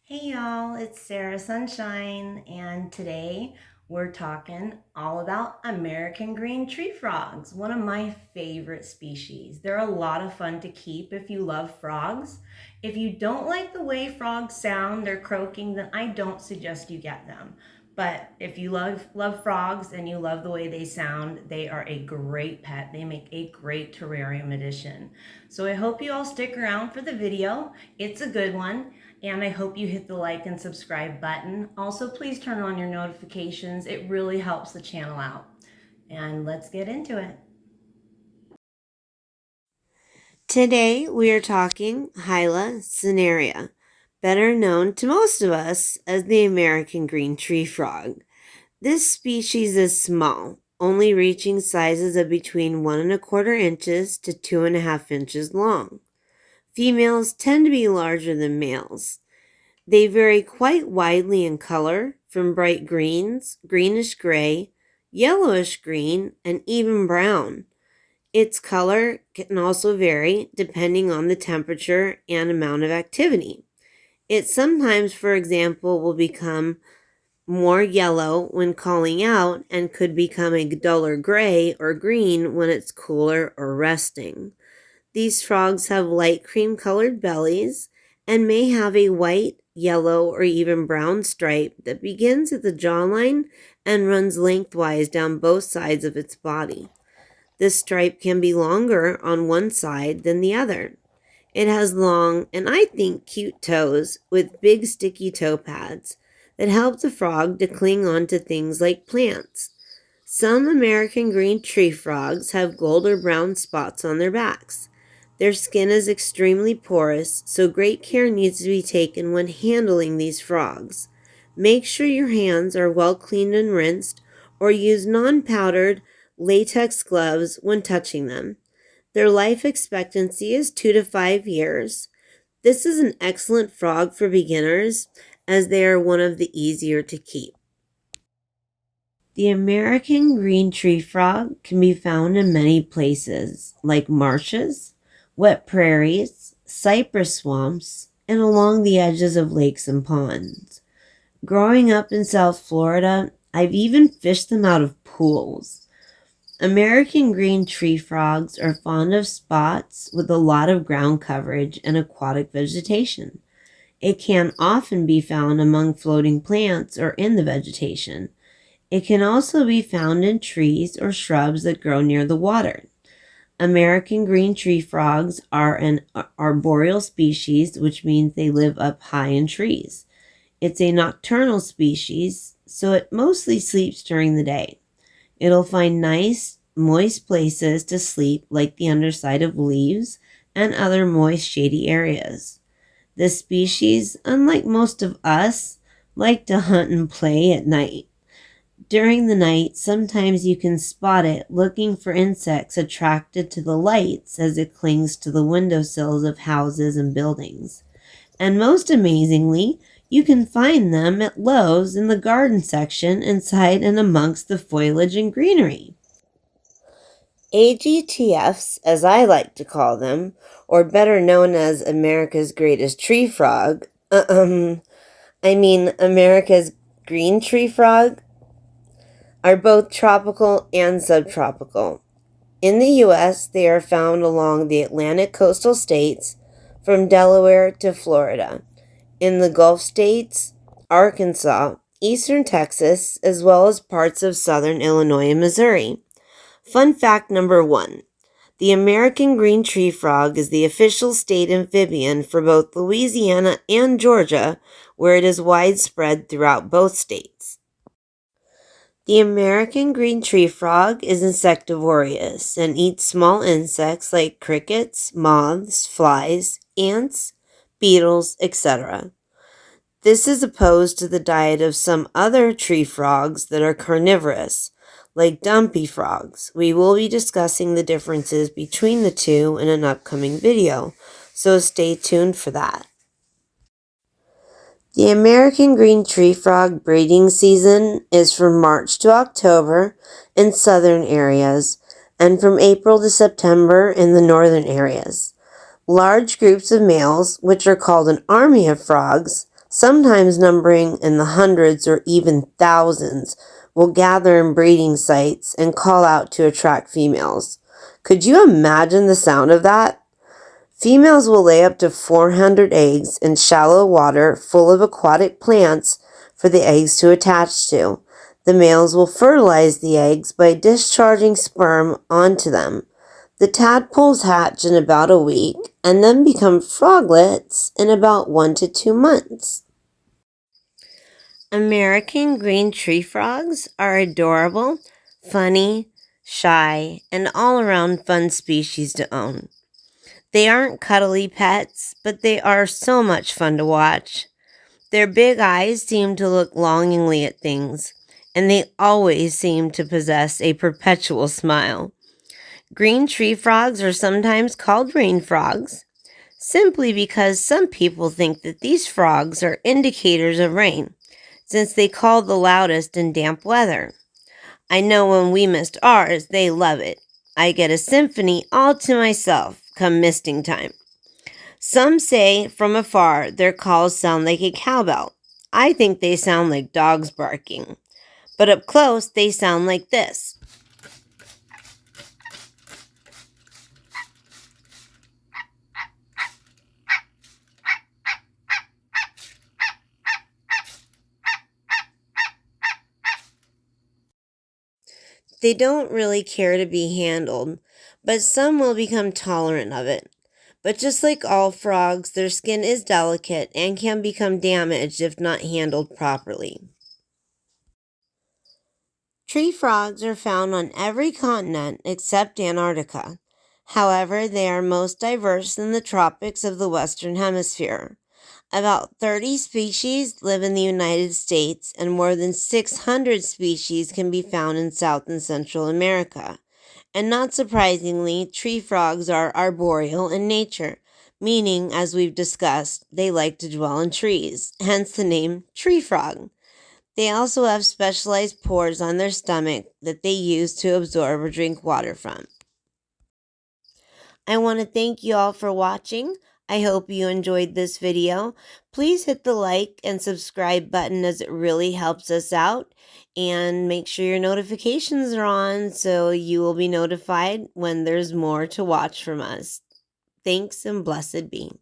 Hey y'all, it's Sarah Sunshine, and today we're talking all about American green tree frogs, one of my favorite species. They're a lot of fun to keep if you love frogs. If you don't like the way frogs sound, they're croaking, then I don't suggest you get them. But if you love frogs and you love the way they sound, they are a great pet. They make a great terrarium addition. So I hope you all stick around for the video. It's a good one. And I hope you hit the like and subscribe button. Also, please turn on your notifications. It really helps the channel out. And let's get into it. Today we are talking Hyla cinerea, better known to most of us as the American green tree frog. This species is small, only reaching sizes of between 1¼ inches to 2½ inches long. Females tend to be larger than males. They vary quite widely in color, from bright greens, greenish gray, yellowish green, and even brown. Its color can also vary depending on the temperature and amount of activity. It sometimes, for example, will become more yellow when calling out and could become a duller gray or green when it's cooler or resting. These frogs have light cream colored bellies and may have a white, yellow, or even brown stripe that begins at the jawline and runs lengthwise down both sides of its body. This stripe can be longer on one side than the other. It has long and I think cute toes with big sticky toe pads that help the frog to cling on to things like plants. Some American green tree frogs have gold or brown spots on their backs. Their skin is extremely porous, so great care needs to be taken when handling these frogs. Make sure your hands are well cleaned and rinsed, or use non-powdered latex gloves when touching them. Their life expectancy is 2 to 5 years. This is an excellent frog for beginners as they are one of the easier to keep. The American green tree frog can be found in many places, like marshes, wet prairies, cypress swamps, and along the edges of lakes and ponds. Growing up in South Florida, I've even fished them out of pools. American green tree frogs are fond of spots with a lot of ground coverage and aquatic vegetation. It can often be found among floating plants or in the vegetation. It can also be found in trees or shrubs that grow near the water. American green tree frogs are an arboreal species, which means they live up high in trees. It's a nocturnal species, so it mostly sleeps during the day. It'll find nice, moist places to sleep, like the underside of leaves and other moist, shady areas. This species, unlike most of us, like to hunt and play at night. During the night, sometimes you can spot it looking for insects attracted to the lights as it clings to the windowsills of houses and buildings. And most amazingly, you can find them at Lowe's in the garden section inside and amongst the foliage and greenery. AGTFs, as I like to call them, or better known as America's greatest tree frog, America's green tree frog, are both tropical and subtropical. In the U.S., they are found along the Atlantic coastal states from Delaware to Florida. In the Gulf states, Arkansas, eastern Texas, as well as parts of southern Illinois and Missouri. Fun fact number 1. The American green tree frog is the official state amphibian for both Louisiana and Georgia, where it is widespread throughout both states. The American green tree frog is insectivorous and eats small insects like crickets, moths, flies, ants, beetles, etc. This is opposed to the diet of some other tree frogs that are carnivorous, like dumpy frogs. We will be discussing the differences between the two in an upcoming video, so stay tuned for that. The American green tree frog breeding season is from March to October in southern areas and from April to September in the northern areas. Large groups of males, which are called an army of frogs, sometimes numbering in the hundreds or even thousands, will gather in breeding sites and call out to attract females. Could you imagine the sound of that? Females will lay up to 400 eggs in shallow water full of aquatic plants for the eggs to attach to. The males will fertilize the eggs by discharging sperm onto them. The tadpoles hatch in about a week and then become froglets in about 1 to 2 months. American green tree frogs are adorable, funny, shy, and all-around fun species to own. They aren't cuddly pets, but they are so much fun to watch. Their big eyes seem to look longingly at things, and they always seem to possess a perpetual smile. Green tree frogs are sometimes called rain frogs, simply because some people think that these frogs are indicators of rain, since they call the loudest in damp weather. I know when we mist ours, they love it. I get a symphony all to myself come misting time. Some say from afar their calls sound like a cowbell. I think they sound like dogs barking. But up close, they sound like this. They don't really care to be handled, but some will become tolerant of it. But just like all frogs, their skin is delicate and can become damaged if not handled properly. Tree frogs are found on every continent except Antarctica. However, they are most diverse in the tropics of the Western Hemisphere. About 30 species live in the United States, and more than 600 species can be found in South and Central America. And not surprisingly, tree frogs are arboreal in nature, meaning, as we've discussed, they like to dwell in trees, hence the name tree frog. They also have specialized pores on their stomach that they use to absorb or drink water from. I want to thank you all for watching. I hope you enjoyed this video. Please hit the like and subscribe button as it really helps us out. And make sure your notifications are on so you will be notified when there's more to watch from us. Thanks and blessed be.